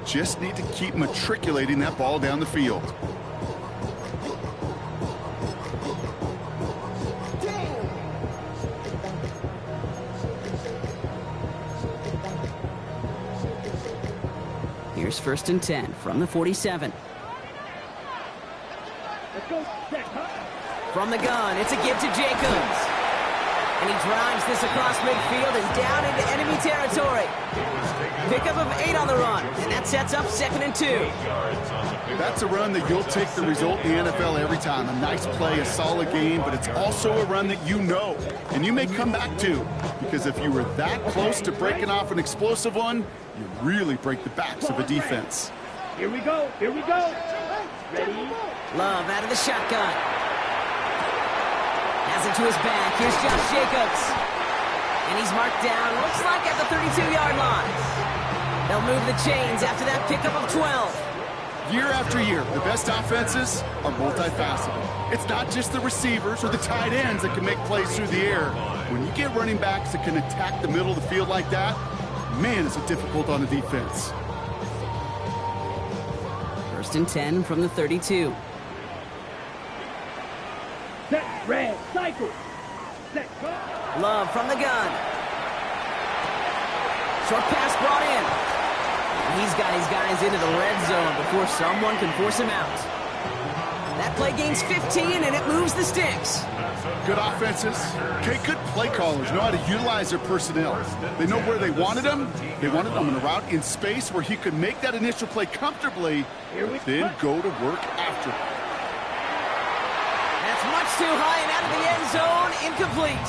just need to keep matriculating that ball down the field. Here's 1st and 10 from the 47. From the gun, it's a give to Jacobs. And he drives this across midfield and down into enemy territory. Pickup of 8 on the run, and that sets up 2nd and 2. That's a run that you'll take the result in the NFL every time. A nice play, a solid game, but it's also a run that you know, and you may come back to. Because if you were that close to breaking off an explosive one, you really break the backs of a defense. Here we go. Here we go. Ready? Love out of the shotgun. Has it to his back. Here's Josh Jacobs. And he's marked down, looks like at the 32-yard line. They'll move the chains after that pickup of 12. Year after year, the best offenses are multifaceted. It's not just the receivers or the tight ends that can make plays through the air. When you get running backs that can attack the middle of the field like that, man, is it difficult on the defense. 1st and 10 from the 32. Set, red, cycle. Set, go. Love from the gun. Short pass brought in. He's got his guys into the red zone before someone can force him out. That play gains 15, and it moves the sticks. Good offenses. Okay, good play callers know how to utilize their personnel. They know where they wanted them. They wanted them on a route in space where he could make that initial play comfortably, then go to work after. That's much too high and out of the end zone. Incomplete.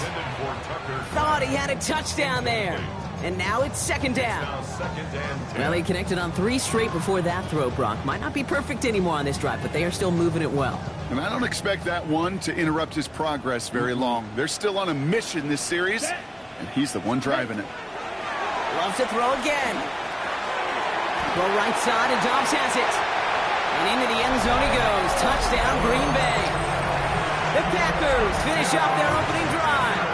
Thought he had a touchdown there. And now it's 2nd down. Well, he connected on 3 straight before that throw, Brock. Might not be perfect anymore on this drive, but they are still moving it well. And I don't expect that one to interrupt his progress very long. They're still on a mission this series, and he's the one driving it. Love to throw again. Go right side, and Dobbs has it. And into the end zone he goes. Touchdown, Green Bay. The Packers finish off their opening drive.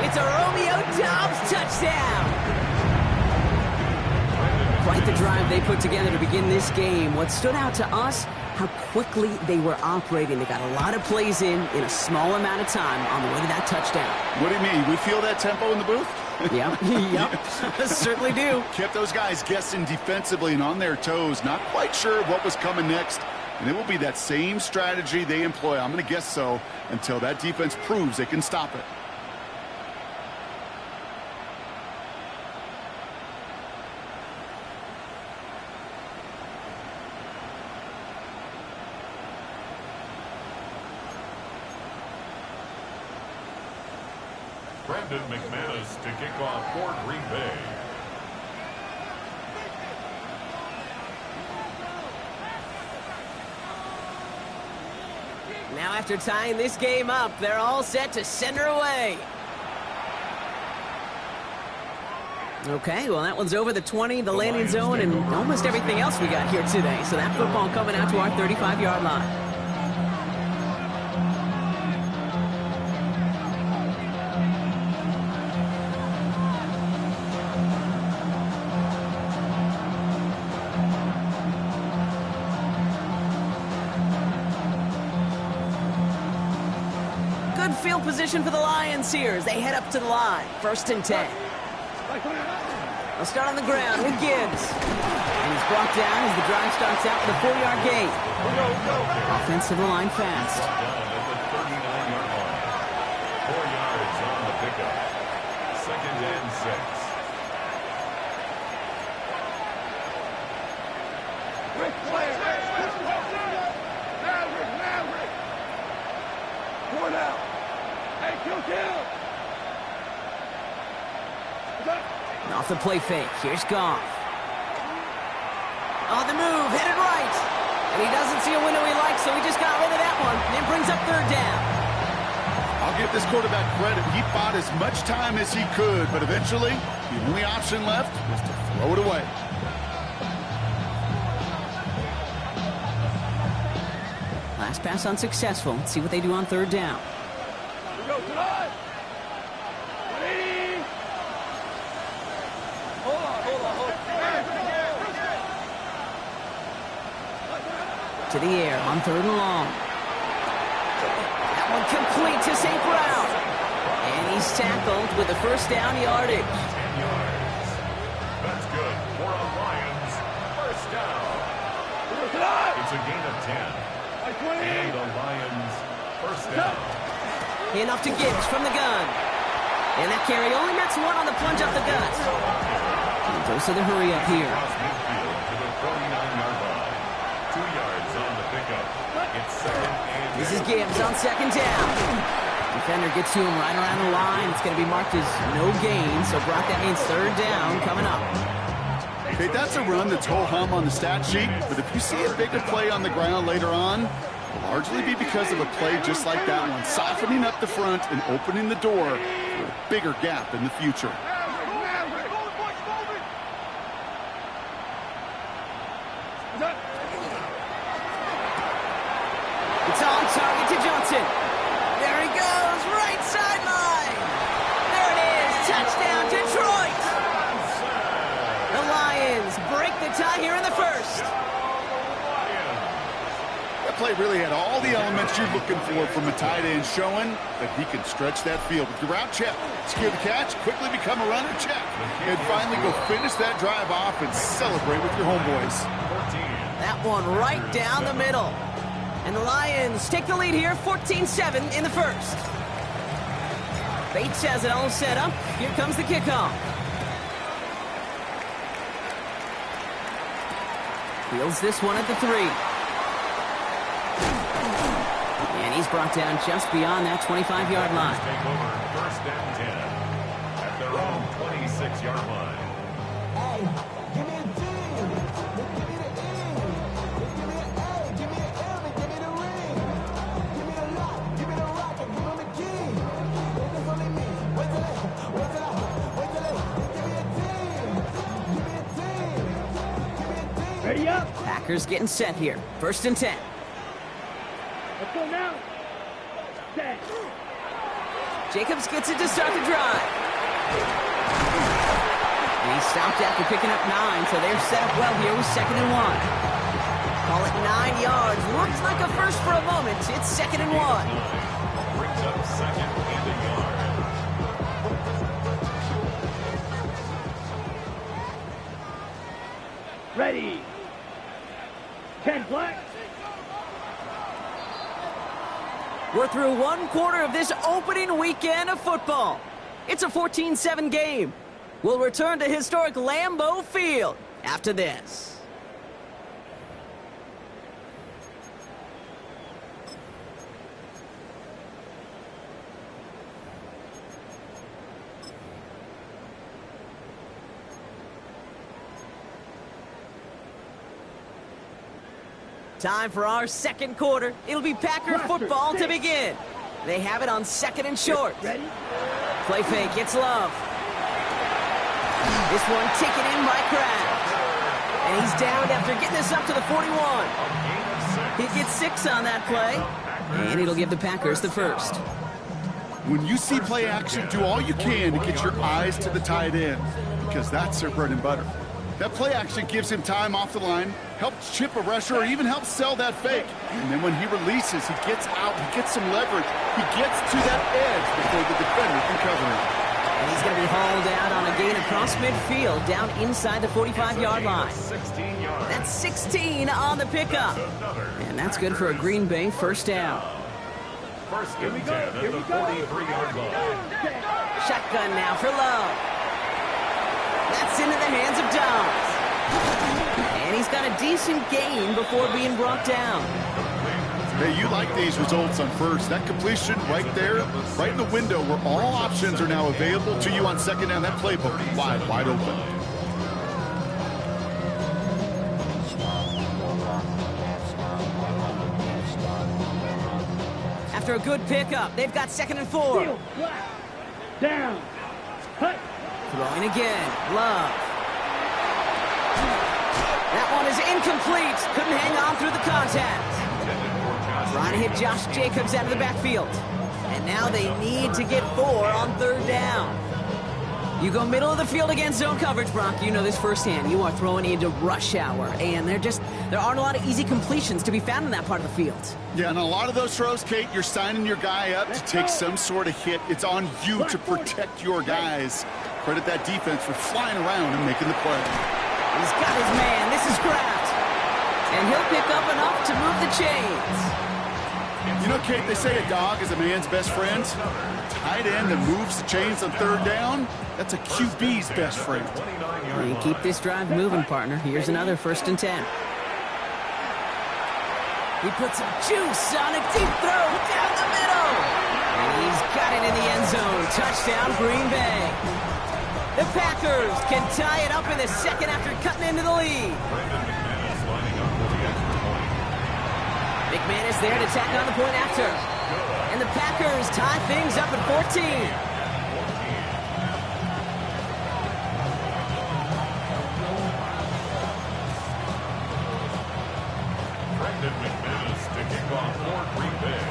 It's a Romeo Dobbs touchdown. Quite the drive they put together to begin this game. What stood out to us, how quickly they were operating. They got a lot of plays in a small amount of time on the way to that touchdown. What do you mean? We feel that tempo in the booth? Yep. Certainly do. Kept those guys guessing defensively and on their toes, not quite sure what was coming next. And it will be that same strategy they employ, I'm going to guess so, until that defense proves they can stop it. Brandon McManus to kick off for Green Bay. Now after tying this game up, they're all set to send her away. Okay, well that one's over the 20, the landing zone, and almost everything else we got here today. So that football coming out to our 35-yard line. Good field position for the Lions here as they head up to the line. 1st and 10. They'll start on the ground with Gibbs. And he's brought down as the drive starts out with a 4-yard gain. Offensive line fast. At the 39-yard line. 4 yards on the pickup. 2nd and 6. And off the play fake, here's Goff. On the move, headed right. And he doesn't see a window he likes, so he just got rid of that one. And brings up 3rd down. I'll give this quarterback credit. He bought as much time as he could, but eventually, the only option left was to throw it away. Last pass unsuccessful. Let's see what they do on 3rd down. To the air on 3rd and long. That one complete to St. Brown. And he's tackled with a first down yardage. 10 yards. That's good for a Lions first down. It's a gain of 10. And the Lions first down. Handoff to Gibbs from the gun. And that carry only nets one on the plunge up the gut. And goes to the hurry up here. Across midfield to the 49-yard line. 2 yards on the pickup. It's 2nd and This is Gibbs on 2nd down. Defender gets to him right around the line. It's going to be marked as no gain. So, Brock, that means 3rd down coming up. Okay, that's a run that's ho-hum on the stat sheet, but if you see a bigger play on the ground later on, it'll largely be because of a play just like that one, softening up the front and opening the door for a bigger gap in the future. It's on target to Johnson. There he goes, right sideline. There it is, touchdown Detroit. The Lions break the tie here in the first. That play really had all the elements you're looking for from a tight end, showing that he can stretch that field with your route check, secure the catch, quickly become a runner check, and finally go finish that drive off and celebrate with your homeboys. That one right down the middle. And the Lions take the lead here, 14-7 in the first. Bates has it all set up. Here comes the kickoff. Fields this one at the 3. And he's brought down just beyond that 25-yard line. Take over 1st and 10 at their own 26-yard line. Ready up. Packers getting set here. 1st and 10. Let's go now. Set. Jacobs gets it to start the drive. And he stopped after picking up 9, so they're set up well here with 2nd and 1. Call it 9 yards. Looks like a first for a moment. It's 2nd and 1. Brings up 2nd and a yard. Ready. 10 black. We're through 1 quarter of this opening weekend of football. It's a 14-7 game. We'll return to historic Lambeau Field after this. Time for our 2nd quarter. It'll be Packer football to begin. They have it on 2nd and short. Ready. Play fake, gets Love. This one taken in by Kraft. And he's down after getting this up to the 41. He gets 6 on that play. And it'll give the Packers the first. When you see play action, do all you can to get your eyes to the tight end, because that's their bread and butter. That play action gives him time off the line, helps chip a rusher, or even helps sell that fake. And then when he releases, he gets out, he gets some leverage. He gets to that edge before the defender can cover him. And he's going to be hauled out on a gain across midfield, down inside the 45-yard line. 16 yards. That's 16 on the pickup. And that's good for a Green Bay first down. 1st and 10 at the 43-yard line. Shotgun now for Love. That's into the hands of Dobbs. And he's got a decent gain before being brought down. Hey, you like these results on first. That completion right there, right in the window where all options are now available to you on 2nd down. That playbook wide open. After a good pickup, they've got 2nd and 4. Field black. Down. Hut. Throwing again. Love. That one is incomplete. Couldn't hang on through the contact. Trying to hit Josh Jacobs out of the backfield. And now they need to get 4 on 3rd down. You go middle of the field against zone coverage, Brock. You know this firsthand. You are throwing into rush hour, and there aren't a lot of easy completions to be found in that part of the field. Yeah, and a lot of those throws, Kate, you're signing your guy up to take some sort of hit. It's on you to protect your guys. Credit that defense for flying around and making the play. He's got his man. This is Kraft. And he'll pick up enough to move the chains. You know, Kate, they say a dog is a man's best friend. Tight end that moves the chains on third down, that's a QB's best friend. You keep this drive moving, partner. Here's another 1st and 10. He puts some juice on a deep throw down the middle. And he's got it in the end zone. Touchdown, Green Bay. The Packers can tie it up in the second after cutting into the lead. McManus there to tack on the point after. And the Packers tie things up at 14. Brandon McManus to kick off for Green Bay.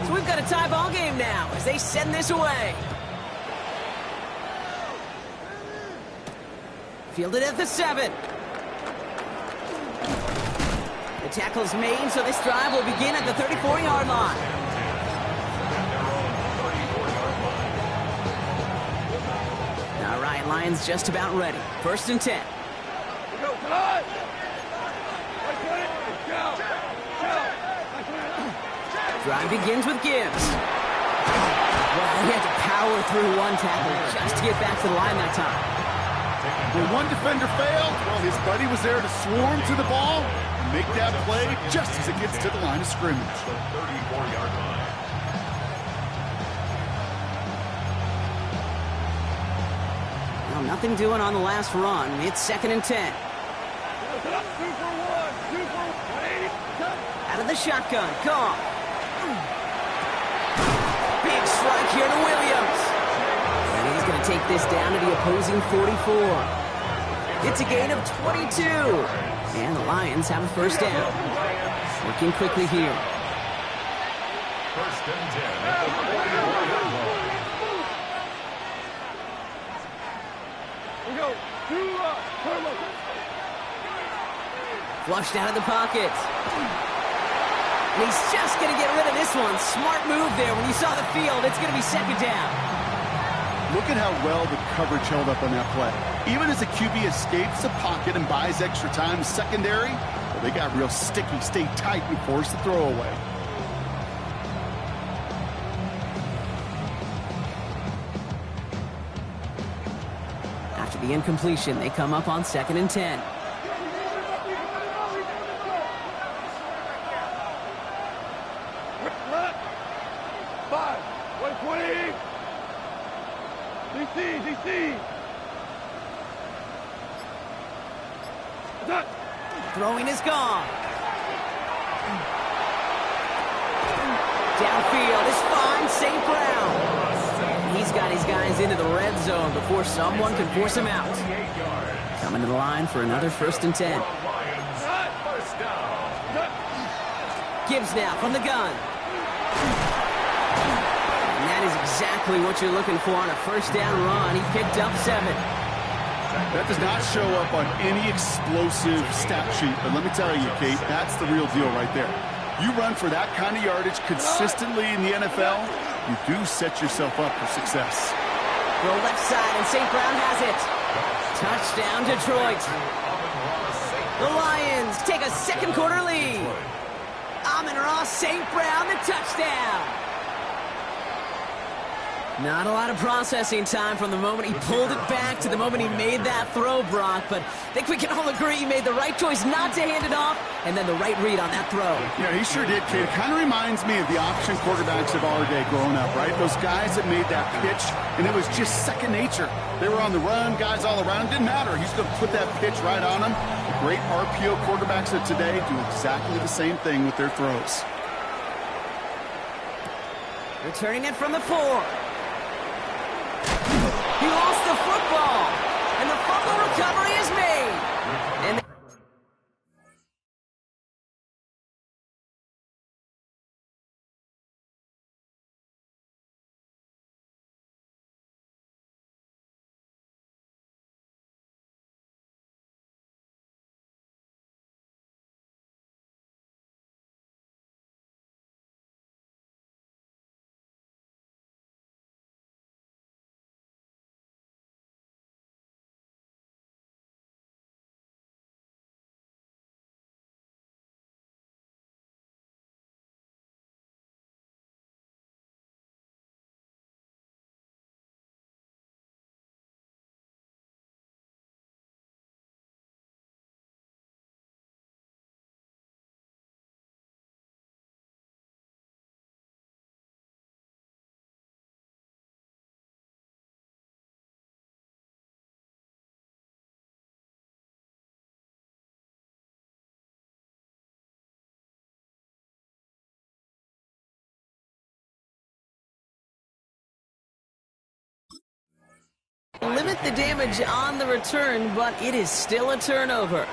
So we've got a tie ball game now as they send this away. Fielded at the 7. The tackle is made, so this drive will begin at the 34-yard line. All right, Lions just about ready. 1st and 10. Drive begins with Gibbs. Well, he had to power through one tackle just to get back to the line that time. When one defender failed, well, his buddy was there to swarm to the ball and make that play just as it gets to the line of scrimmage. The 34-yard line. Well, nothing doing on the last run. It's 2nd and 10. Out of the shotgun, Goff. Big strike here to Williams. And he's going to take this down to the opposing 44. It's a gain of 22. And the Lions have a 1st down. Working quickly here. 1st and 10 at the 44-yard line. Flushed out of the pocket. And he's just going to get rid of this one. Smart move there. When you saw the field, it's going to be 2nd down. Look at how well the coverage held up on that play. Even as the QB escapes the pocket and buys extra time secondary, well, they got real sticky, stayed tight, and forced the throwaway. After the incompletion, they come up on 2nd and 10. Throwing is gone. Downfield is fine, St. Brown. He's got his guys into the red zone before someone can force him out. Coming to the line for another 1st and 10. Gibbs now from the gun. And that is exactly what you're looking for on a 1st down run. He picked up 7. That does not show up on any explosive stat sheet, but let me tell you, Kate, that's the real deal right there. You run for that kind of yardage consistently in the NFL, you do set yourself up for success. Throw left side, and St. Brown has it. Touchdown, Detroit. The Lions take a 2nd quarter lead. Amon-Ra St. Brown, the touchdown. Not a lot of processing time from the moment he pulled it back to the moment he made that throw, Brock. But I think we can all agree he made the right choice not to hand it off, and then the right read on that throw. Yeah, he sure did, Kate. It kind of reminds me of the option quarterbacks of our day growing up, right? Those guys that made that pitch, and it was just second nature. They were on the run, guys all around. Didn't matter. He's going to put that pitch right on them. The great RPO quarterbacks of today do exactly the same thing with their throws. Returning it from the 4. He lost the football, and the fumble recovery is made. And limit the damage on the return, but it is still a turnover.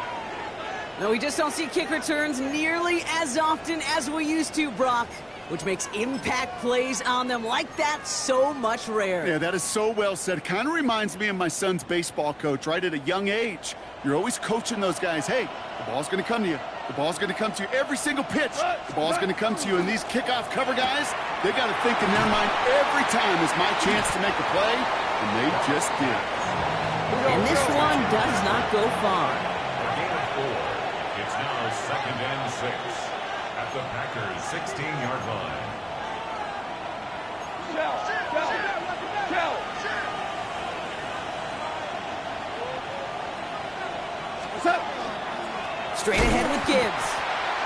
No, we just don't see kick returns nearly as often as we used to, Brock, which makes impact plays on them like that so much rarer. Yeah, that is so well said. Kind of reminds me of my son's baseball coach, right? At a young age, you're always coaching those guys. Hey, the ball's going to come to you. The ball's going to come to you every single pitch. The ball's going to come to you. And these kickoff cover guys, they got to think in their mind every time is my chance to make a play, and they just did. And this one does not go far. A gain of 4. It's now 2nd and 6 at the Packers' 16-yard line. What's up? Straight ahead with Gibbs.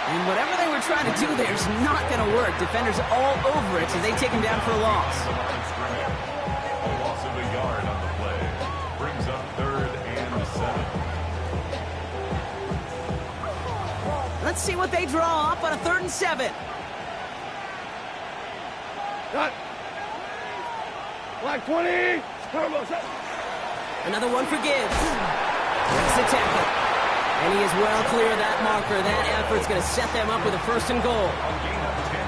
And whatever they were trying to do there is not going to work. Defenders all over it, so they take him down for a loss. A loss of a yard on the play. Brings up 3rd and 7. Let's see what they draw up on a 3rd and 7. Cut. Black 20. Another one for Gibbs. Breaks the tackle. And he is well clear of that marker. That effort's going to set them up with a 1st and goal.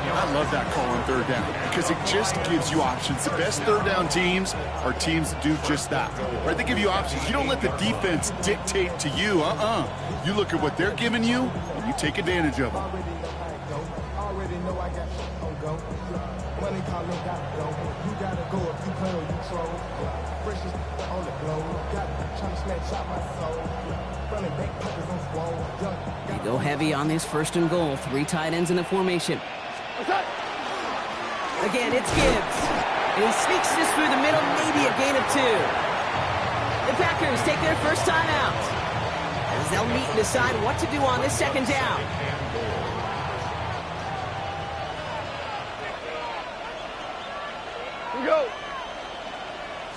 I love that call on 3rd down because it just gives you options. The best 3rd down teams are teams that do just that. Right? They give you options. You don't let the defense dictate to you. You look at what they're giving you, and you take advantage of them. They go heavy on this 1st and goal. 3 tight ends in the formation. Again, it's Gibbs. And he sneaks this through the middle, maybe a gain of 2. The Packers take their first time out, as they'll meet and decide what to do on this 2nd down. Here we go.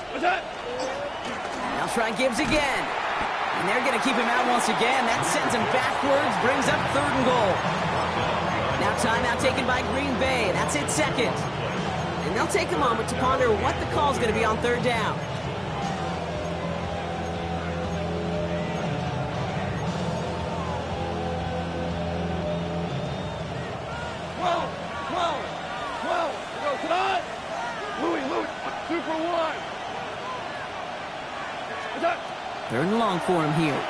What's that? They'll try Gibbs again. And they're going to keep him out once again. That sends him backwards, brings up 3rd and goal. Now timeout taken by Green Bay. That's it, 2nd. And they'll take a moment to ponder what the call is going to be on 3rd down. Third and long for him here.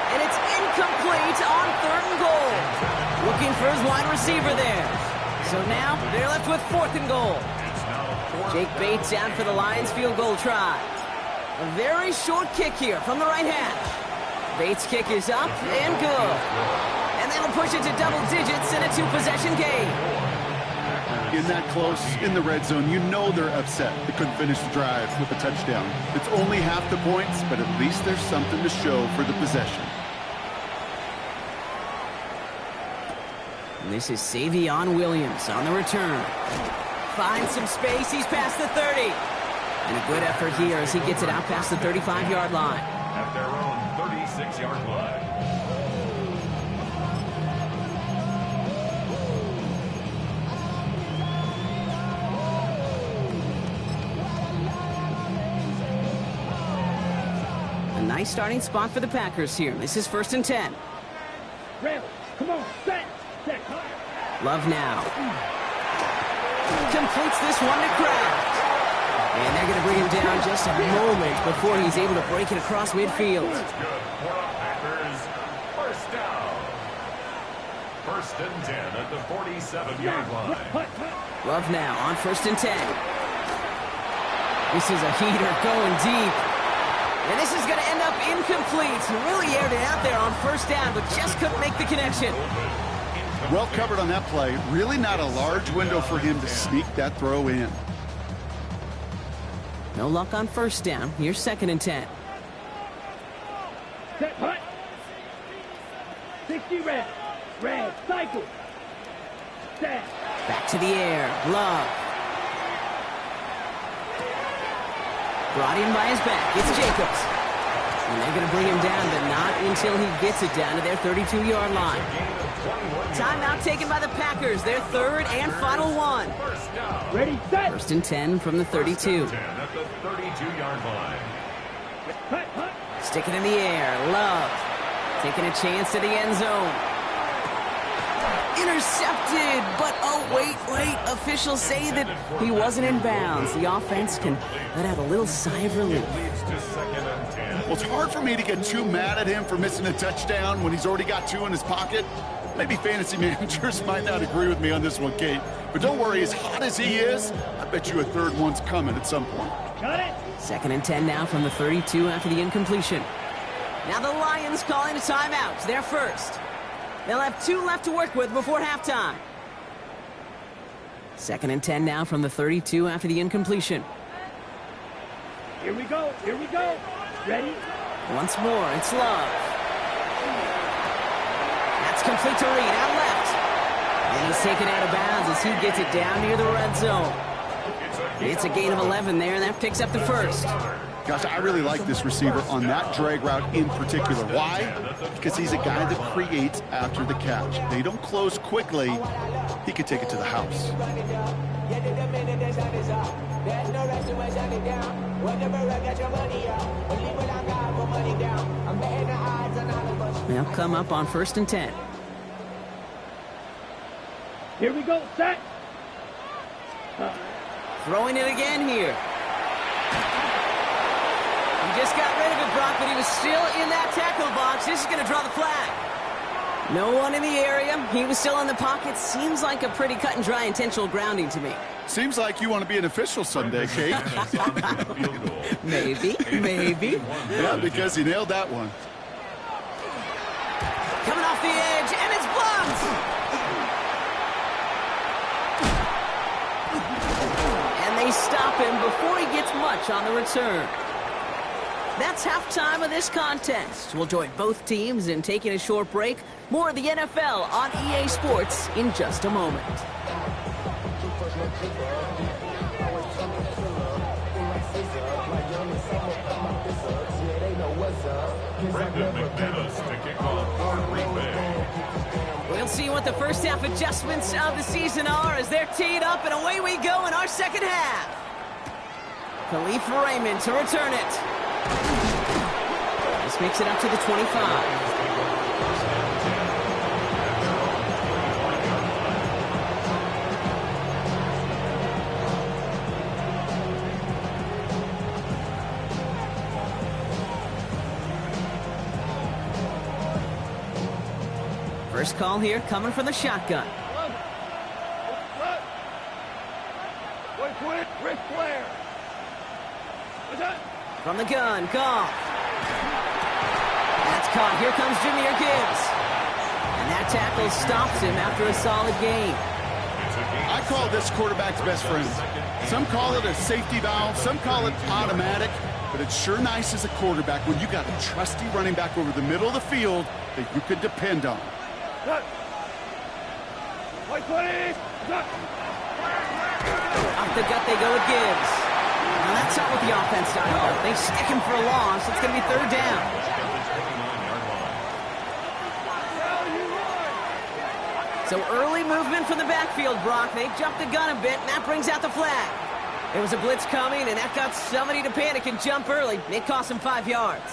And it's incomplete on 3rd and goal. Looking for his wide receiver there. So now they're left with 4th and goal. Jake Bates out for the Lions field goal try. A very short kick here from the right hash. Bates' kick is up and good. And that'll push it to double digits in a 2-possession game. In that close, in the red zone, you know they're upset. They couldn't finish the drive with a touchdown. It's only half the points, but at least there's something to show for the possession. And this is Savion Williams on the return. Finds some space. He's past the 30. And a good effort here as he gets it out past the 35-yard line. At their own 36-yard line. Nice starting spot for the Packers here. This is 1st and 10. Randall, come on, set. Love now. Completes this one to Kraft. And they're going to bring him down just a moment before he's able to break it across midfield. That's good for the Packers. 1st down. 1st and 10 at the 47-yard line. Love now on 1st and 10. This is a heater going deep. And this is going to end up incomplete. Really aired it out there on 1st down, but just couldn't make the connection. Well covered on that play. Really not a large window for him to sneak that throw in. No luck on 1st down. Here's 2nd and 10. Set, hut. 60 red. Red, cycle. Set. Back to the air. Love. Brought in by his back. It's Jacobs. And they're going to bring him down, but not until he gets it down to their 32-yard line. Timeout taken by the Packers, their third and final one. Ready, set. 1st and 10 from the 32. 10 at the 32-yard line. Hut, hut. Stick it in the air. Love taking a chance to the end zone. Intercepted, but oh, wait. Officials say that he wasn't in bounds. The offense can let out a little sigh of relief. Leads to 2nd and 10. Well, it's hard for me to get too mad at him for missing a touchdown when he's already got 2 in his pocket. Maybe fantasy managers might not agree with me on this one, Kate. But don't worry, as hot as he is, I bet you a third one's coming at some point. Got it. 2nd and 10 now from the 32 after the incompletion. Now the Lions calling a timeout. They're first. They'll have 2 left to work with before halftime. 2nd and 10 now from the 32 after the incompletion. Here we go. Ready? Once more, it's Love. That's complete to Reed, out left. And he's taken out of bounds as he gets it down near the red zone. It's a gain of 11 there, and that picks up the first. Gosh, I really like this receiver on that drag route in particular. Why? Because he's a guy that creates after the catch. They don't close quickly. He could take it to the house. They'll come up on 1st and 10. Here we go. Set. Throwing it again here. He just got rid of it, Brock, but he was still in that tackle box. This is going to draw the flag. No one in the area. He was still in the pocket. Seems like a pretty cut and dry intentional grounding to me. Seems like you want to be an official someday, Kate. Maybe. Yeah, because he nailed that one. Coming off the edge, and it's blocked! And they stop him before he gets much on the return. That's halftime of this contest. We'll join both teams in taking a short break. More of the NFL on EA Sports in just a moment. Brendan McManus to kick off for Green Bay. We'll see what the first half adjustments of the season are as they're teed up, and away we go in our second half. Khalif Raymond to return it. This makes it up to the 25. First call here coming from the shotgun. Ric Flair. From the gun, Goff. That's caught. Here comes Jahmyr Gibbs. And that tackle stops him after a solid gain. I call this quarterback's best friend. Some call it a safety valve, some call it automatic, but it's sure nice as a quarterback when you got a trusty running back over the middle of the field that you could depend on. Off the gut they go with Gibbs. Now that's not what the offense done. They stick him for a loss. It's going to be 3rd down. So early movement from the backfield, Brock. They jumped the gun a bit, and that brings out the flag. There was a blitz coming, and that got somebody to panic and jump early. It cost him 5 yards.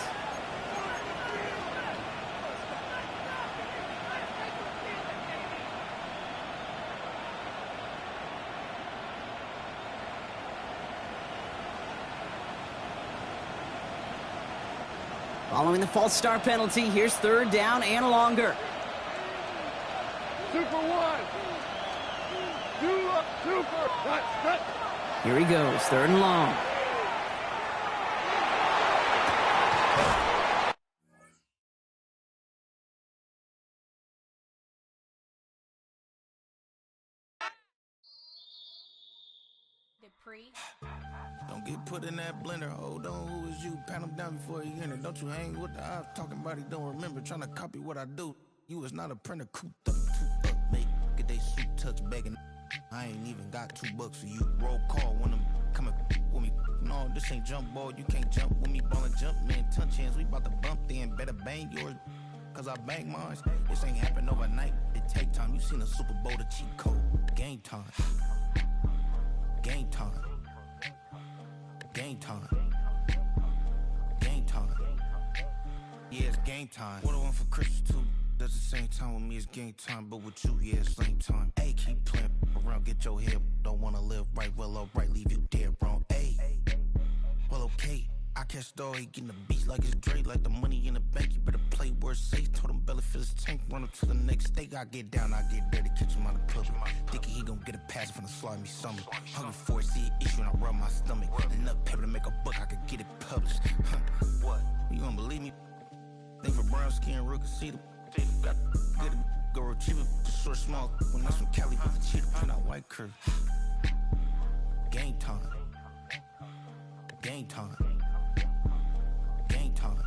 Following the false start penalty, here's 3rd down and longer. Super one. Super. Cut. Here he goes, 3rd and long. Don't get put in that blender. Hold on, who is you? Pat him down before you enter. Don't you hang with the ops talking about he don't remember. Trying to copy what I do. You was not a printer. Cooped up, toot up, make. Get they suit touch begging. I ain't even got $2 for you. Roll call when them come and with me. No, this ain't jump ball. You can't jump with me. Ballin' jump, man. Touch hands. We about to bump then. Better bang yours, cause I bang mine. This ain't happen overnight. It take time. You seen a Super Bowl, the cheat code. Game time. Game time. Game time. Game time. Yeah, it's game time. What I want for Christmas too. At the same time with me, it's game time. But with you, yeah, it's same time. Hey, keep playing around, get your head. Don't wanna live right, well, alright, leave you dead wrong. Hey, well, okay. I catch the dog, he getting the beats like it's Dre, like the money in the bank. You better play where it's safe. Told him belly fill his tank, run him to the next stage. I get down, I get dirty, catch him on the club. Thinking he gon' get a pass from the slimy stomach. Hungry for it, see an issue and I rub my stomach. Enough paper to make a book, I could get it published. What? You gonna believe me? Think for brown skin, real can see the got good go retrieve it, short small. When that's from Cali, but the cheetah print out white curve. Game time. Game time. Game time.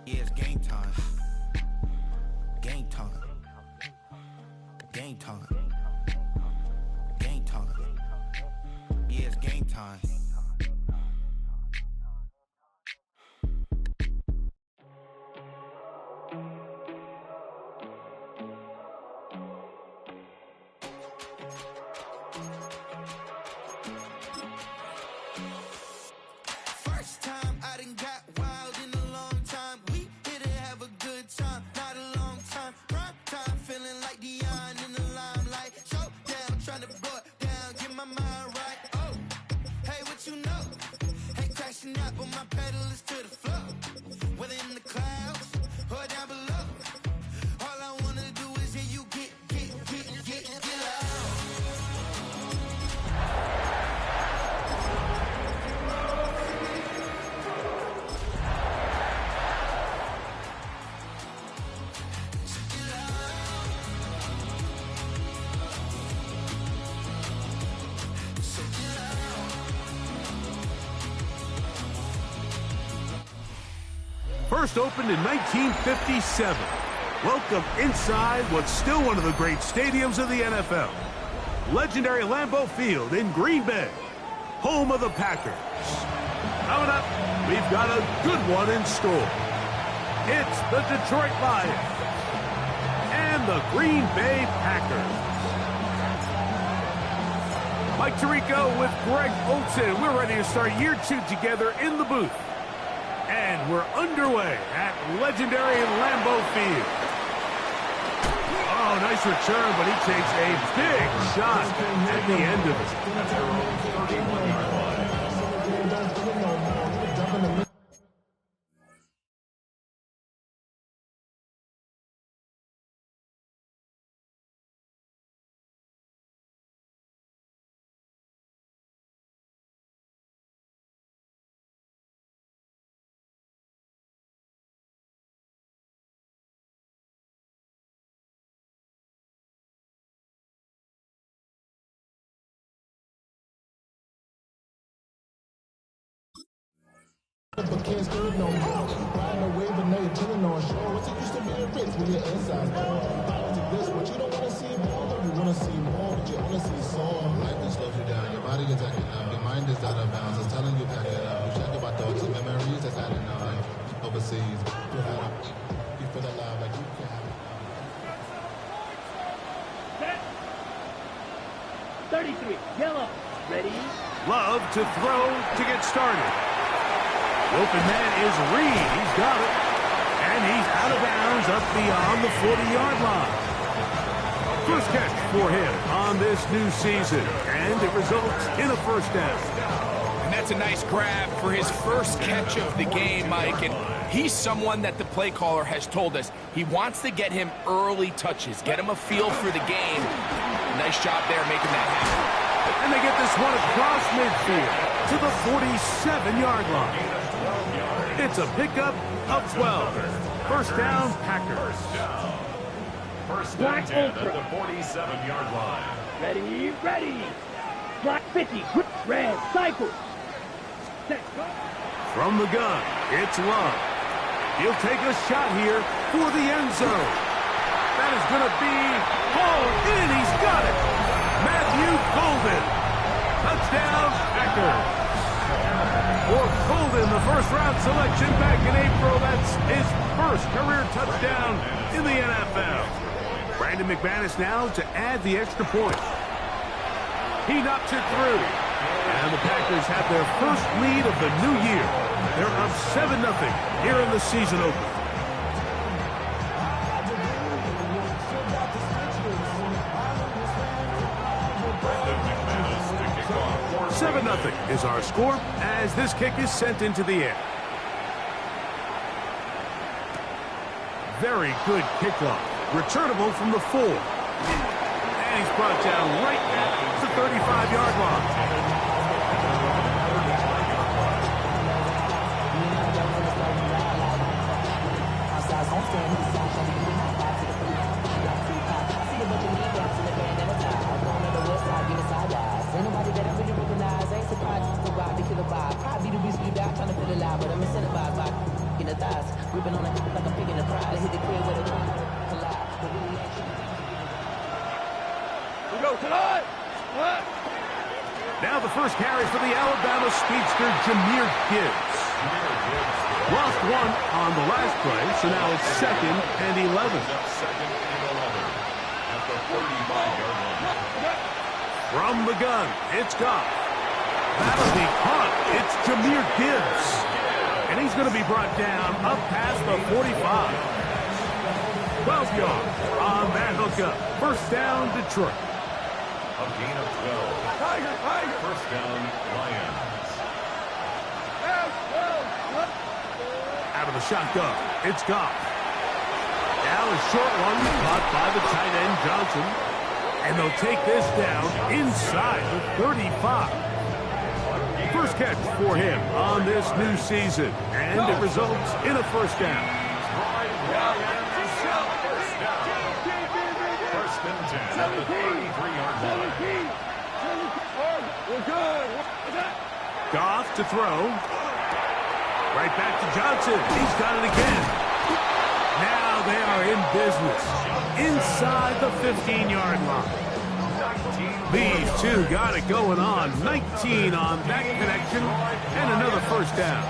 Yeah, it's game time. Game time. Game time. Game time. Yeah, it's game time. First opened in 1957. Welcome inside what's still one of the great stadiums of the NFL. Legendary Lambeau Field in Green Bay, home of the Packers. Coming up, we've got a good one in store. It's the Detroit Lions and the Green Bay Packers. Mike Tirico with Greg Olsen. We're ready to start year 2 together in the booth. And we're underway at legendary Lambeau Field. Oh, nice return, but he takes a big shot at the end of it. But can't scream no more. Riding a wave and now you're chilling on shore. What's it used to be a Ritz when your inside's gone? Power to this, but you don't want to see more. You want to see more, but you only see some. Life that slows you down. Your body is acting up. Your mind is out of bounds. It's telling you pack it up. You check about thoughts and memories that's adding up. Overseas, you feel alive like you can have it. Set. 33, yellow. Ready? Love to throw to get started. The open man is Reed. He's got it. And he's out of bounds up beyond the 40-yard line. First catch for him on this new season. And it results in a first down. And that's a nice grab for his first catch of the game, Mike. And he's someone that the play caller has told us he wants to get him early touches, get him a feel for the game. Nice job there making that happen. And they get this one across midfield to the 47-yard line. It's a pickup of 12. First down, Packers. First and 10 at the 47-yard line. Ready, ready. Block 50, red, cycle. Set, go. From the gun, it's Love. He'll take a shot here for the end zone. That is going to be hauled in. He's got it. Matthew Golden. Touchdown, Packers. For Golden, the first-round selection back in April. That's his first career touchdown in the NFL. Brandon McManus now to add the extra point. He knocks it through. And the Packers have their first lead of the new year. They're up 7-0 here in the season opener. 7-0 is our score as this kick is sent into the air. Very good kickoff. Returnable from the 4. And he's brought down right at the 35-yard line. Now the first carry for the Alabama speedster, Jahmyr Gibbs. Lost 1 on the last play, so now it's 2nd and 11. At the 35-yard line. From the gun, it's Goff. That'll be caught. It's Jahmyr Gibbs. And he's going to be brought down up past the 45. 12 yards on that hookup. First down, Detroit. A gain of 12. First down, Lions. Out of the shotgun, it's Goff. Now a short one caught by the tight end, Johnson. And they'll take this down inside the 35. First catch for him on this new season. And it results in a first down. First and 10 at the 33-yard line. Goff to throw. Right back to Johnson. He's got it again. Now they are in business. Inside the 15-yard line. These two got it going on. 19 on that connection. And another first down.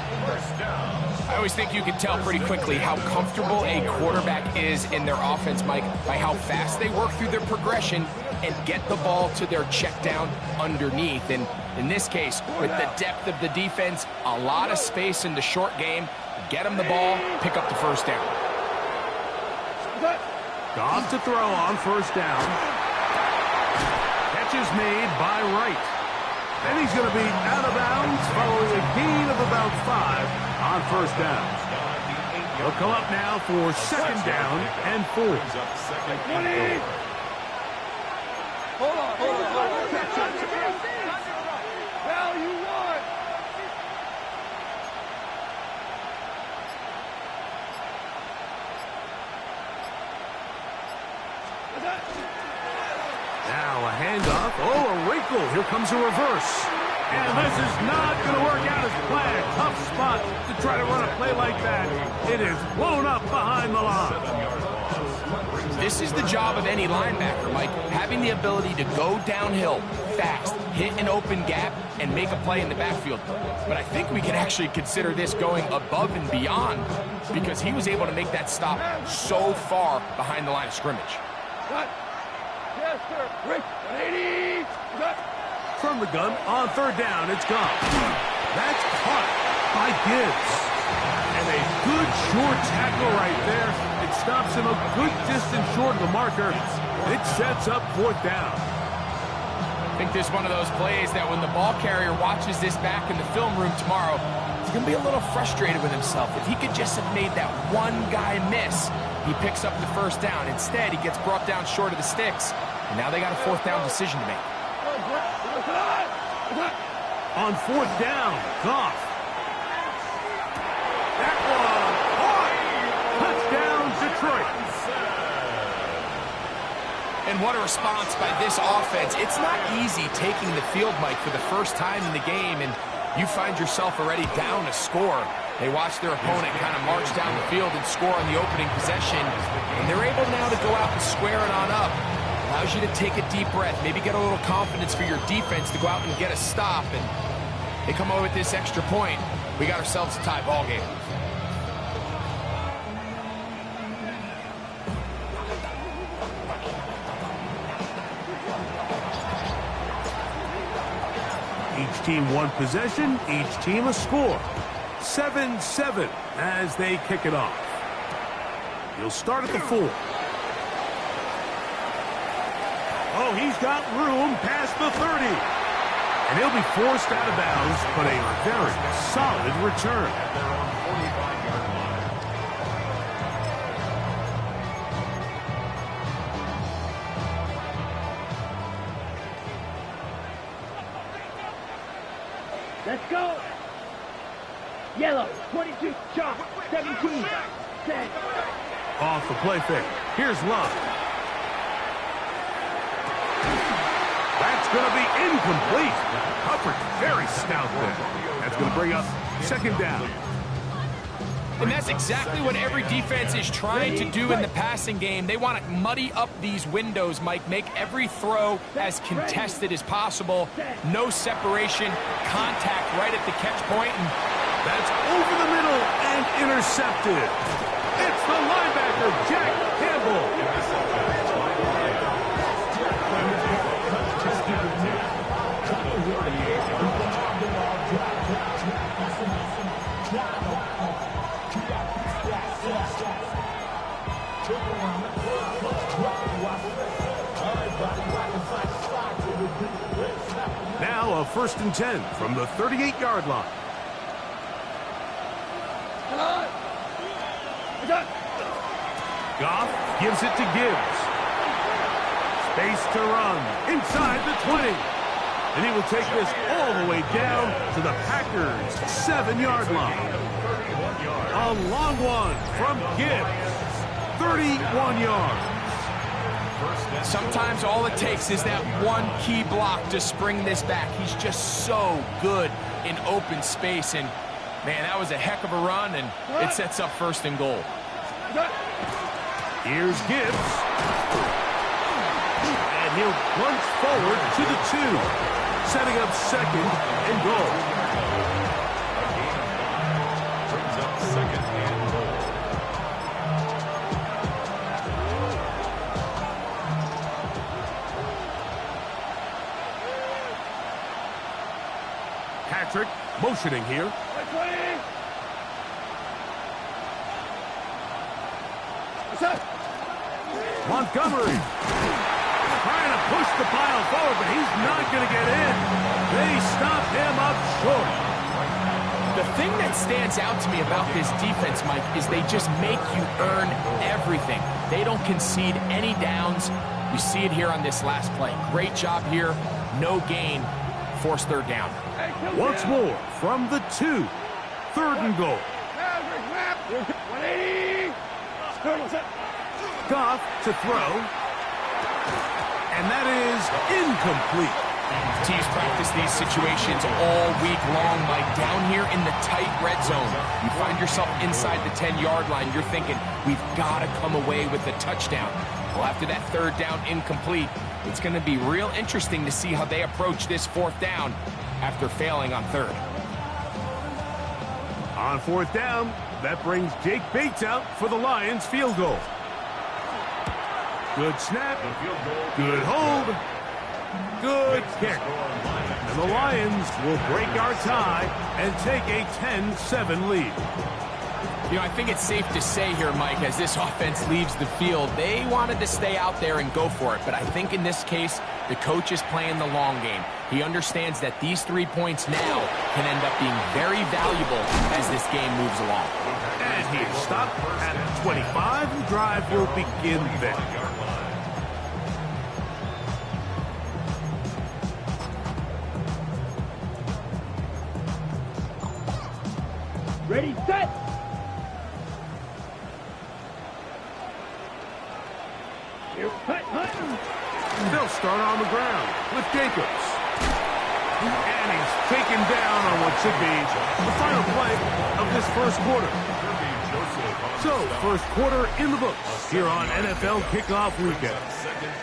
I always think you can tell pretty quickly how comfortable a quarterback is in their offense, Mike, by how fast they work through their progression and get the ball to their check down underneath. And in this case, with the depth of the defense, a lot of space in the short game, get them the ball, pick up the first down. Goff to throw on first down. Catch is made by Wright. And he's going to be out of bounds following a gain of about 5 on first down. He'll come up now for second down and 4. Hold on. Now you won. Now a handoff. Oh, a wrinkle. Here comes a reverse. And this is not going to work out as planned. Tough spot to try to run a play like that. It is blown up behind the line. This is the job of any linebacker, Mike, having the ability to go downhill fast, hit an open gap, and make a play in the backfield. But I think we can actually consider this going above and beyond because he was able to make that stop so far behind the line of scrimmage. Yes, sir. Rick, 180. From the gun, on third down, it's gone. That's caught by Gibbs. And a good short tackle right there. It stops him a good distance short of the marker. It sets up fourth down. I think this is one of those plays that when the ball carrier watches this back in the film room tomorrow, he's going to be a little frustrated with himself. If he could just have made that one guy miss, he picks up the first down. Instead, he gets brought down short of the sticks. And now they got a fourth down decision to make. On fourth down, Goff. That one caught. Touchdown, Detroit. And what a response by this offense. It's not easy taking the field, Mike, for the first time in the game, and you find yourself already down a score. They watch their opponent kind of march down the field and score on the opening possession, and they're able now to go out and square it on up. Allows you to take a deep breath, maybe get a little confidence for your defense to go out and get a stop. And they come away with this extra point. We got ourselves a tie ball game. Each team one possession, each team a score. 7-7 as they kick it off. He'll start at the 4. Oh, he's got room past the 30. And he'll be forced out of bounds, but a very solid return. At their own 45-yard line. Let's go. Yellow, 22, chop, 17, set. Off the play fake. Here's Love. That's going to be incomplete. Hubbard very stout there. That's going to bring up second down. And that's exactly what every defense is trying to do in the passing game. They want to muddy up these windows, Mike, make every throw as contested as possible. No separation, contact right at the catch point. And that's over the middle and intercepted. It's the linebacker, Jack Campbell. Now a 1st and 10 from the 38-yard line. Goff gives it to Gibbs. Space to run inside the 20. And he will take this all the way down to the Packers' 7-yard line. A long one from Gibbs. 31 yards. Sometimes all it takes is that one key block to spring this back. He's just so good in open space. And, man, that was a heck of a run, and it sets up 1st and goal. Here's Gibbs. And he'll plunge forward to the 2, setting up 2nd and goal. Brings up 2nd and goal. Patrick motioning here. Montgomery trying to push the pile forward, but he's not going to get in. They stop him up short. The thing that stands out to me about this defense, Mike, is they just make you earn everything. They don't concede any downs. You see it here on this last play. Great job here. No gain. Forced 3rd down. Once more from the 2. 3rd and goal. Goff to throw. And that is incomplete. Teams practice these situations all week long, Mike. Down here in the tight red zone, you find yourself inside the 10-yard line. You're thinking, we've got to come away with a touchdown. Well, after that 3rd down incomplete, it's going to be real interesting to see how they approach this 4th down after failing on 3rd. On 4th down, that brings Jake Bates out for the Lions field goal. Good snap, good hold, good kick. And the Lions will break our tie and take a 10-7 lead. You know, I think it's safe to say here, Mike, as this offense leaves the field, they wanted to stay out there and go for it. But I think in this case, the coach is playing the long game. He understands that these 3 points now can end up being very valuable as this game moves along. And he's stopped at 25. The drive will begin there. Ready, set. They'll start on the ground with Jacobs. And he's taken down on what should be the final play of this 1st quarter. So, first quarter in the books here on NFL Kickoff Weekend.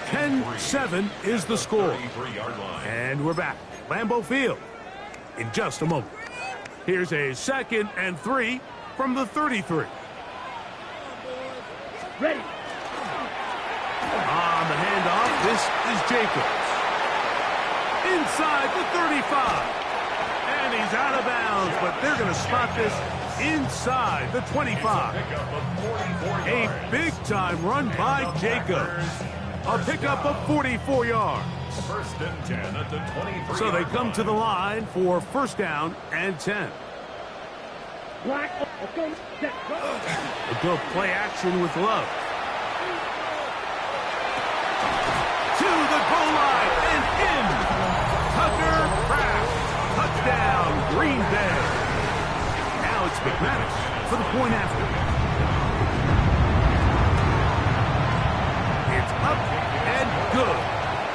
10-7 is the score. And we're back. Lambeau Field in just a moment. Here's a 2nd and 3 from the 33. Ready. On the handoff, this is Jacobs. Inside the 35. And he's out of bounds, but they're going to spot this inside the 25. A big-time run by Jacobs. A pickup of 44 yards. First and 10 at the 23. So they come to the line for first down and 10. Black. Okay. Set. A good play action with Love. To the goal line and in. Tucker Kraft. Touchdown, Green Bay. Now it's McManus for the point after. It's up and good.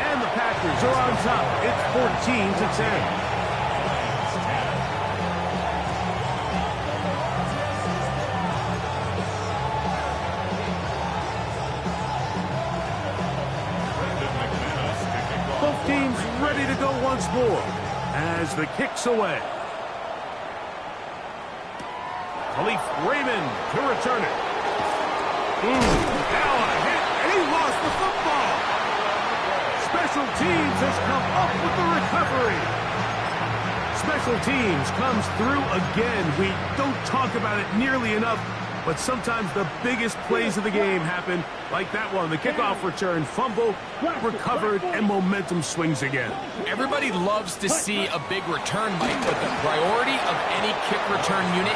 And the Packers are on top. It's 14-10. Both teams ready to go once more as the kick's away. Khalif Raymond to return it. Now a hit, and he lost the football. Special teams has come up with the recovery. Special teams comes through again. We don't talk about it nearly enough, but sometimes the biggest plays of the game happen like that one. The kickoff return, fumble, recovered, and momentum swings again. Everybody loves to see a big return, Mike, but the priority of any kick return unit,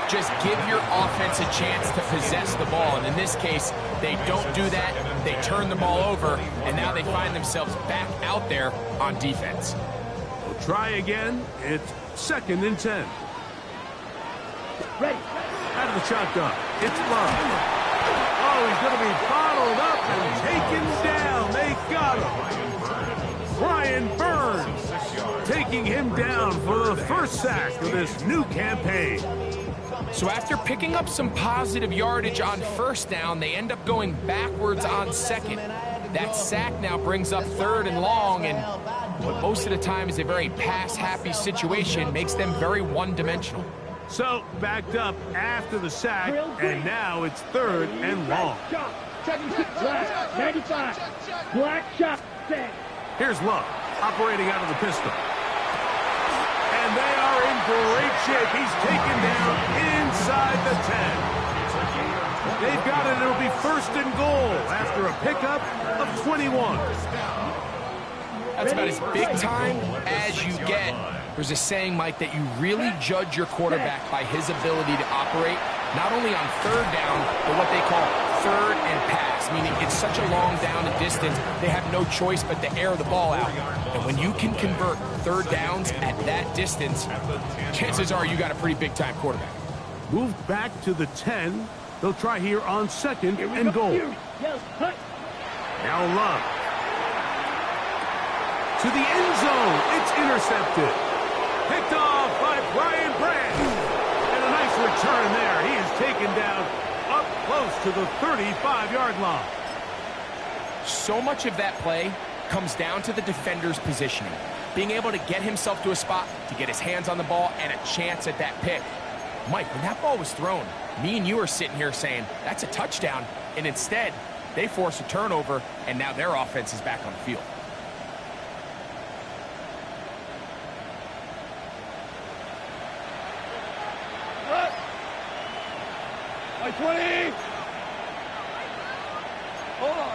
just give your offense a chance to possess the ball. And in this case, they don't do that. They turn the ball over, and now they find themselves back out there on defense. We'll try again. It's 2nd and 10. Ready. Out of the shotgun, it's Love. Oh, he's going to be bottled up and taken down. They got him. Brian Burns taking him down for the first sack of this new campaign. So after picking up some positive yardage on first down, they end up going backwards on second. That sack now brings up 3rd and long, and what most of the time is a very pass-happy situation makes them very one-dimensional. So, backed up after the sack, and now it's 3rd and long. Black. 95. Black shot. Set. Here's Love, operating out of the pistol. And they are in great shape. He's taken down inside the 10. They've got it. It'll be 1st and goal after a pickup of 21. That's about as big time as you get. There's a saying, Mike, that you really judge your quarterback by his ability to operate, not only on 3rd down, but what they call 3rd and pass, meaning it's such a long down and distance, they have no choice but to air the ball out. And when you can convert 3rd downs at that distance, chances are you got a pretty big-time quarterback. Moved back to the 10. They'll try here on 2nd and goal. Now Love. To the end zone. It's intercepted. Picked off by Brian Branch. And a nice return there. He is taken down up close to the 35-yard line. So much of that play comes down to the defender's positioning. Being able to get himself to a spot, to get his hands on the ball, and a chance at that pick. Mike, when that ball was thrown, me and you are sitting here saying, that's a touchdown. And instead, they force a turnover, and now their offense is back on the field. By 20! Hold on.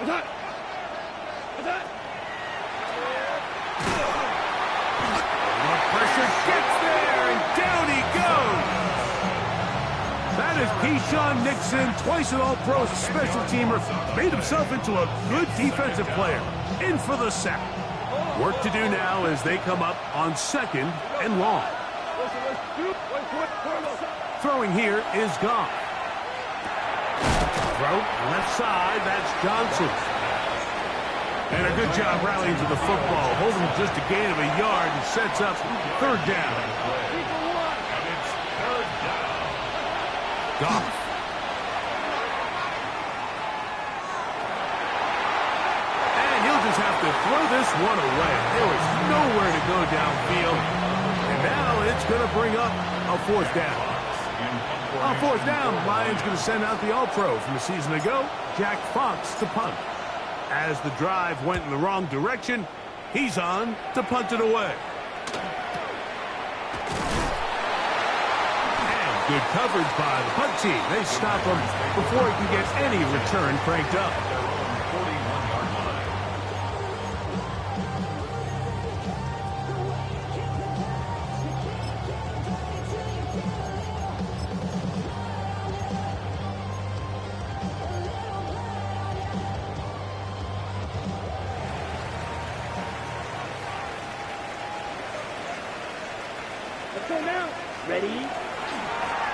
What's that? Pressure gets there, and down he goes. That is Keyshawn Nixon, twice an All-Pro special teamer, made himself into a good defensive player. In for the sack. Work to do now as they come up on 2nd and long. Throwing here is Goff. Throw left side, that's Johnson. And a good job rallying to the football, holding just a gain of a yard and sets up 3rd down. Goff. And he'll just have to throw this one away. There was nowhere to go downfield. And now it's going to bring up a fourth down. On fourth down, Lions going to send out the All-Pro from a season ago, Jack Fox, to punt. As the drive went in the wrong direction, he's on to punt it away. And good coverage by the punt team. They stop him before he can get any return cranked up. Ready?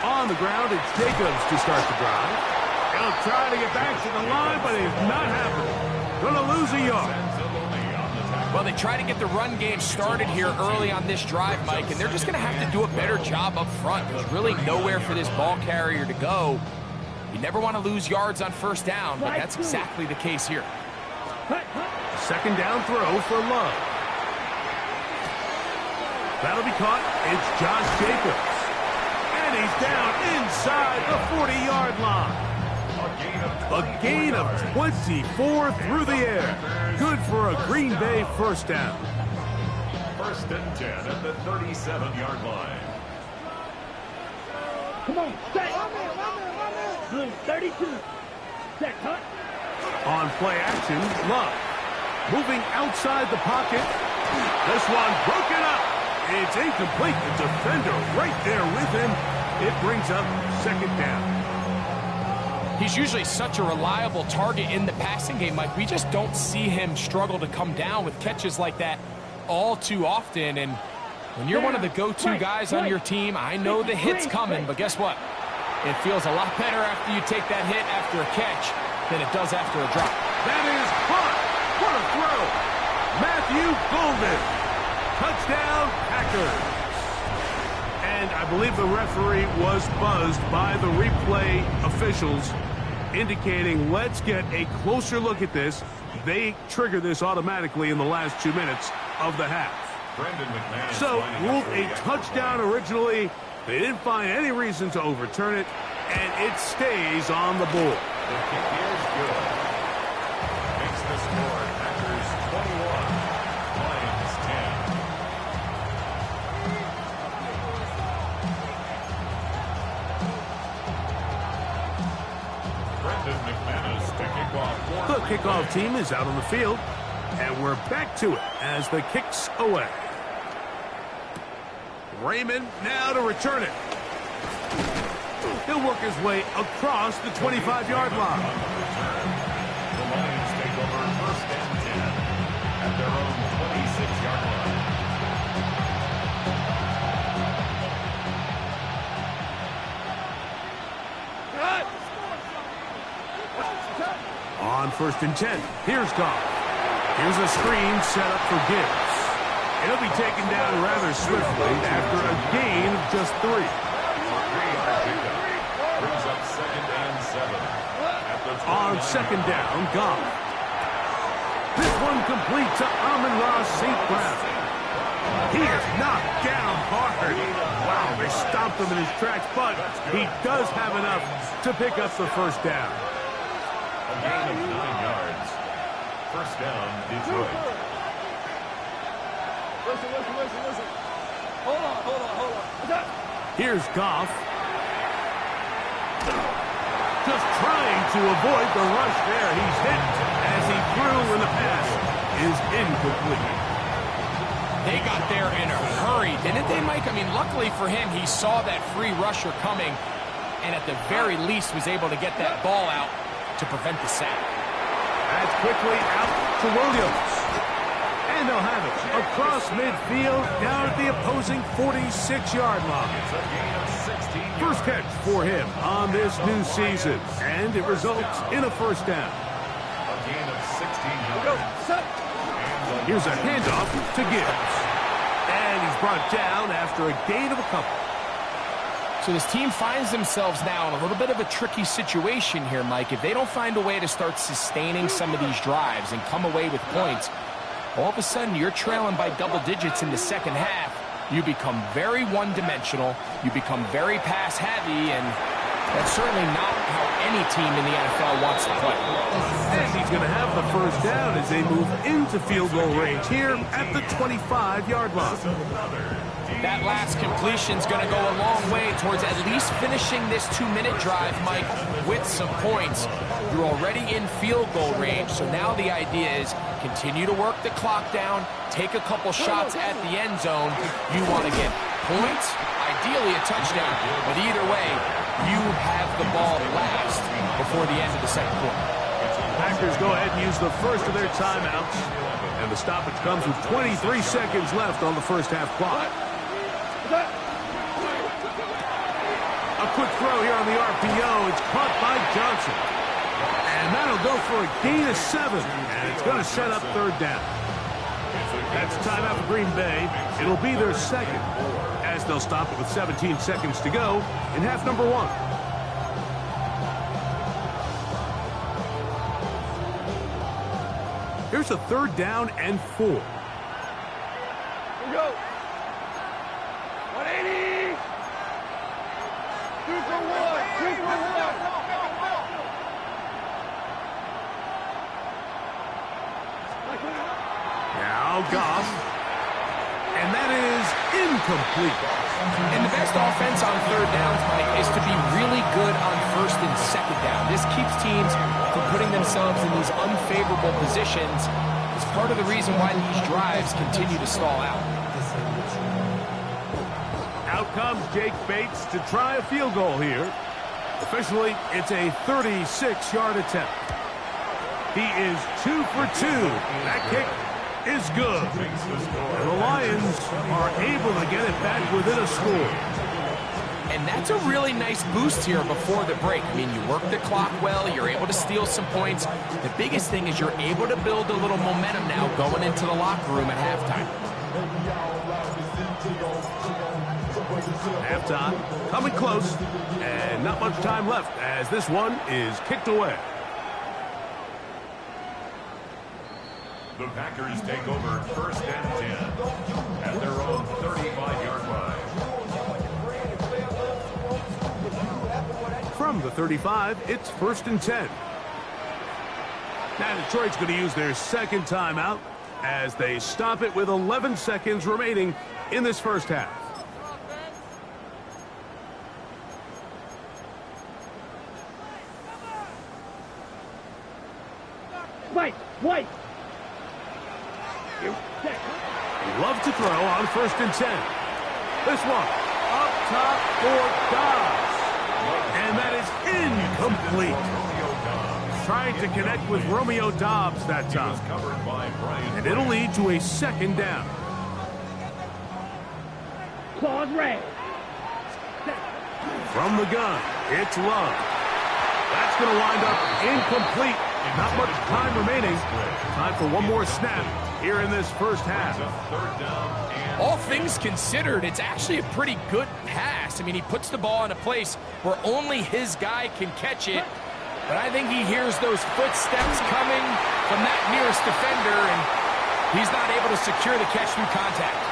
On the ground, it's Jacobs to start the drive. He'll try to get back to the line, but it's not happening. Gonna lose a yard. Well, they try to get the run game started here early on this drive, Mike, and they're just going to have to do a better job up front. There's really nowhere for this ball carrier to go. You never want to lose yards on first down, but that's exactly the case here. Second down throw for Love. That'll be caught. It's Josh Jacobs. And he's down inside the 40-yard line. A gain of 24 through the air. Good for a Green Bay first down. First and 10 at the 37-yard line. Come on, set. Blue 32. Set, cut. On play action, Love. Moving outside the pocket. This one broken up. It's incomplete. The defender right there with him. It brings up second down. He's usually such a reliable target in the passing game, Mike. We just don't see him struggle to come down with catches like that all too often. And when you're one of the go-to guys on your team, I know the hit's coming, but guess what? It feels a lot better after you take that hit after a catch than it does after a drop. That is caught. What a throw. Matthew Golden. Touchdown, Packers. And I believe the referee was buzzed by the replay officials, indicating let's get a closer look at this. They trigger this automatically in the last 2 minutes of the half. So, ruled a touchdown originally. They didn't find any reason to overturn it, and it stays on the board. The kick is good. Makes the score Packers 21, Lions 10. Brendan McManus to kick off. The kickoff team is out on the field, and we're back to it as the kick's away. Raymond now to return it. He'll work his way across the 25-yard line. The Lions take over first and 10 at their own 26-yard line. On first and 10, here's Goff. Here's a screen set up for Gibbs. He'll be taken down rather swiftly after a gain of just 3. Brings up second and 7. On second down, Goff. This one complete to Amon-Ra St. Brown. He is knocked down hard. Wow, they stopped him in his tracks, but he does have enough to pick up the first down. A gain of 9 yards. First down, Detroit. Listen. Hold on. Here's Goff. Just trying to avoid the rush there. He's hit as he threw, and the pass is incomplete. They got there in a hurry, didn't they, Mike? I mean, luckily for him, he saw that free rusher coming, and at the very least was able to get that ball out to prevent the sack. That's quickly out to Williams. And they'll have it across midfield down at the opposing 46-yard line. First catch for him on this new season, and it results in a first down. A gain of 16 yards. Here's a handoff to Gibbs. And he's brought down after a gain of a couple. So this team finds themselves now in a little bit of a tricky situation here, Mike. If they don't find a way to start sustaining some of these drives and come away with points, all of a sudden you're trailing by double digits in the second half. You become very one-dimensional. You become very pass-heavy, and that's certainly not how any team in the NFL wants to play. And he's going to have the first down as they move into field goal range here at the 25-yard line. That last completion's going to go a long way towards at least finishing this 2-minute drive, Mike, with some points. You're already in field goal range, so now the idea is continue to work the clock down, take a couple shots at the end zone. You want to get points, ideally a touchdown, but either way, you have the ball last before the end of the second quarter. Packers go ahead and use the first of their timeouts, and the stoppage comes with 23 seconds left on the first half clock. A quick throw here on the RPO. It's caught by Johnson. And that'll go for a gain of 7. And it's going to set up third down. That's timeout for Green Bay. It'll be their second, as they'll stop it with 17 seconds to go in half number 1. Here's a third down and 4. Here we go. 180. 2 for 1. 2 for 1. Now Goff. And that is incomplete. And the best offense on third downs, Mike, is to be really good on first and second down. This keeps teams from putting themselves in these unfavorable positions. It's part of the reason why these drives continue to stall out. Out comes Jake Bates to try a field goal here. Officially, it's a 36-yard attempt. He is 2 for 2. That kick is good. And the Lions are able to get it back within a score. And that's a really nice boost here before the break. I mean, you work the clock well, you're able to steal some points. The biggest thing is you're able to build a little momentum now going into the locker room at halftime. Halftime coming close, and not much time left as this one is kicked away. The Packers take over first and 10 at their own 35-yard line. From the 35, it's first and 10. Now Detroit's going to use their second timeout as they stop it with 11 seconds remaining in this first half. White. Love to throw on first and 10. This one up top for Dobbs. And that is incomplete. Trying to connect with Romeo Dobbs that time. And it'll lead to a second down. Claws red. From the gun, it's Love. That's going to wind up incomplete. Not much time remaining. Time for one more snap here in this first half. All things considered, it's actually a pretty good pass. I mean, he puts the ball in a place where only his guy can catch it. But I think he hears those footsteps coming from that nearest defender, and he's not able to secure the catch through contact.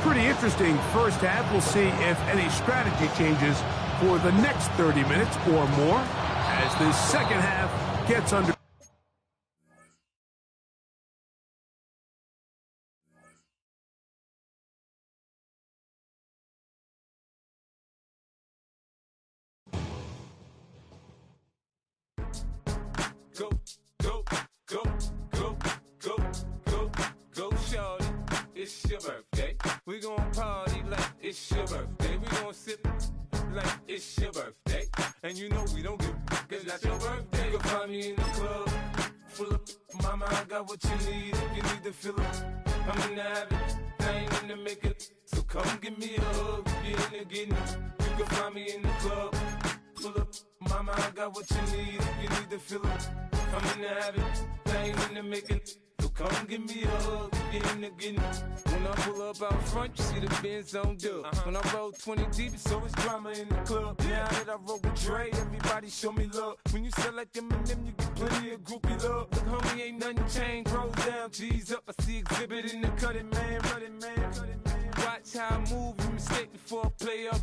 Pretty interesting first half. We'll see if any strategy changes for the next 30 minutes or more as this second half gets under. Go, shorty. It's your birthday. We gon' party like it's your birthday. We gon' sip like it's your birthday. And you know we don't give cause that's your birthday. You'll find me in the club, full of mama, I got what you need. If you need to fill up, I'm in the habit. I ain't in the making. So come give me a hug. If you're in the getting, you can find me in the club. Pull up, mama, I got what you need. If you need to fill up, I'm in the habit. I ain't in the making. So come give me a hug. If you're in the getting. When I pull up out front, you see the Benz on dub. When I roll 20 deep, it's always drama in the club. Now that I roll with Dre, everybody show me love. When you sell like Eminem, you get plenty of groupie love. Look, homie, ain't nothing changed. Rolls down, G's up. I see exhibit in the cutting, man. Running, man. Watch how I move, you mistake before I play up.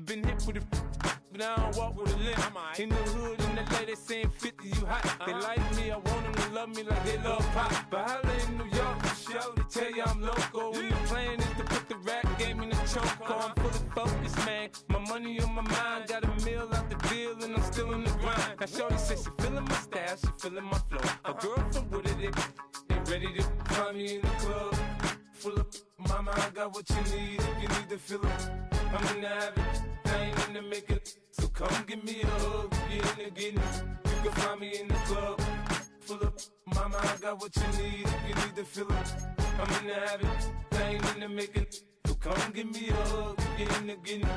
Been hit with a but I don't walk with a limp. In the hood, in the LA, they saying 50, you hot. They like me, I want them to love me like they love pop. But holla in New York, show, they tell you I'm local. When the plan is to put the rap game in the choke. I'm fully focused, man. My money on my mind, got a meal out the deal, and I'm still in the grind. Now shorty says she feeling my style, she feeling my flow. A girl from Wooded, they ready to find me in the club. Full up, mama, I got what you need. If you need to fill up, I'm in the habit. I ain't in the making. So come give me a hug. If you're in the getting, you can find me in the club. Full up, mama, I got what you need. If you need to fill up, I'm in the habit. I ain't in the making. So come give me a hug. If you're in the getting.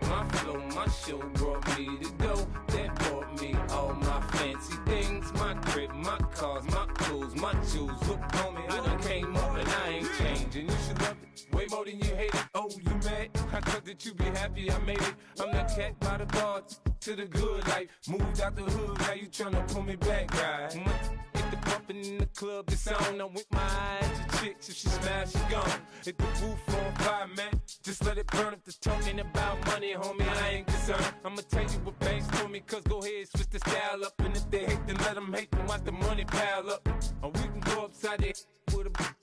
My flow, my show brought me to go. That brought me all my fancy things. My crib, my cars, my clothes, my jewels. Look, homie, I done came up and I ain't changing. You should love it way more than you hate it. Oh, you mad? I thought that you be happy I made it. I'm that cat by the bar to the good life. Moved out the hood, now you tryna pull me back, right? Hit the bumpin' in the club, it's on. I'm with my eyes to chicks, if she smash, she gone. Hit the roof on fire, man. Just let it burn. If the talking about money, homie, I ain't concerned. I'ma tell you what banks told me, cause go ahead, switch the style up. And if they hate, then let them hate, then watch the money pile up. Or we can go upside there with a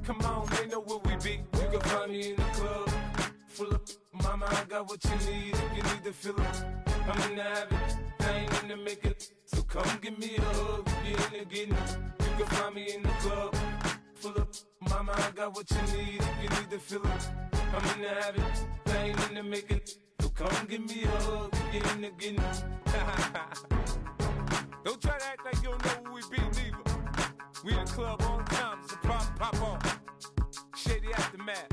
come on, they know where we be. You can find me in the club. Full up, mama, I got what you need. If you need to fill up, I'm in the habit. I ain't in the making. So come give me a hug. If you're in the getting, you can find me in the club. Full up, mama, I got what you need. If you need to fill up, I'm in the habit. I ain't in the making. So come give me a hug. If you're in the getting. Don't try to act like you don't know who we be, neither. We in the club all the time, so pop on. Shady Aftermath.